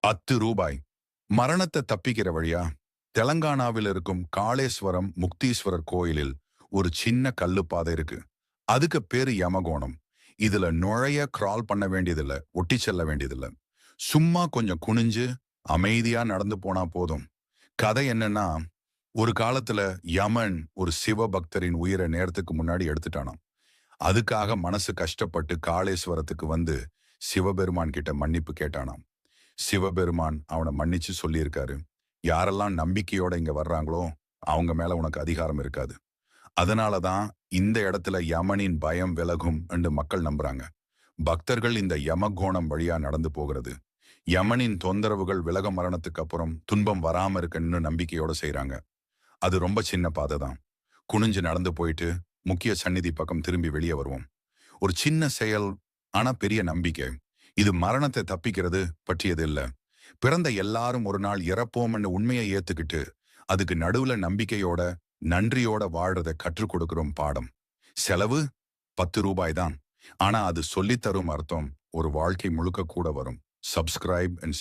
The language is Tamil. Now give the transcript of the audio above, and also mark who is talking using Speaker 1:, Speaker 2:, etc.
Speaker 1: ரூ. 10 மரணத்தை தப்பிக்கிற வழியா தெலங்கானாவில் இருக்கும் காளேஸ்வரம் முக்தீஸ்வரர் கோயிலில் ஒரு சின்ன கல்லுப்பாதை இருக்கு. அதுக்கு பேரு யமகோணம். இதுல நுழைய கிரால் பண்ண வேண்டியதில்ல, ஒட்டி செல்ல வேண்டியதில்ல. சும்மா கொஞ்சம் குனிஞ்சு அமைதியா நடந்து போனா போதும். கதை என்னன்னா, ஒரு காலத்துல யமன் ஒரு சிவபக்தரின் உயிரை நேரத்துக்கு முன்னாடி எடுத்துட்டானாம். அதுக்காக மனசு கஷ்டப்பட்டு காளேஸ்வரத்துக்கு வந்து சிவபெருமான் கிட்ட மன்னிப்பு கேட்டானாம். சிவபெருமான் அவனை மன்னிச்சு சொல்லியிருக்காரு, யாரெல்லாம் நம்பிக்கையோட இங்க வர்றாங்களோ அவங்க மேல உனக்கு அதிகாரம் இருக்காது. அதனாலதான் இந்த இடத்துல யமனின் பயம் விலகும் என்று மக்கள் நம்புறாங்க. பக்தர்கள் இந்த யமகோணம் வழியா நடந்து போகிறது யமனின் தொந்தரவுகள் விலக, மரணத்துக்கு அப்புறம் துன்பம் வராம இருக்குன்னு நம்பிக்கையோட செய்றாங்க. அது ரொம்ப சின்ன பாதை தான். குனிஞ்சு நடந்து போயிட்டு முக்கிய சந்நிதி பக்கம் திரும்பி வெளியே வருவோம். ஒரு சின்ன செயல், ஆனா பெரிய நம்பிக்கை. இது மரணத்தை தப்பிக்கிறது பற்றியது இல்ல. பிறந்த எல்லாரும் ஒரு நாள் இறப்போம்னு உண்மையை ஏத்துக்கிட்டு அதுக்கு நடுவுல நம்பிக்கையோட நன்றியோட வாழ்றதை கற்றுக் கொடுக்கிறோம் பாடம். செலவு ரூ. 10 தான். ஆனா அது சொல்லித்தரும் அர்த்தம் ஒரு வாழ்க்கை முழுக்க கூட வரும். Subscribe and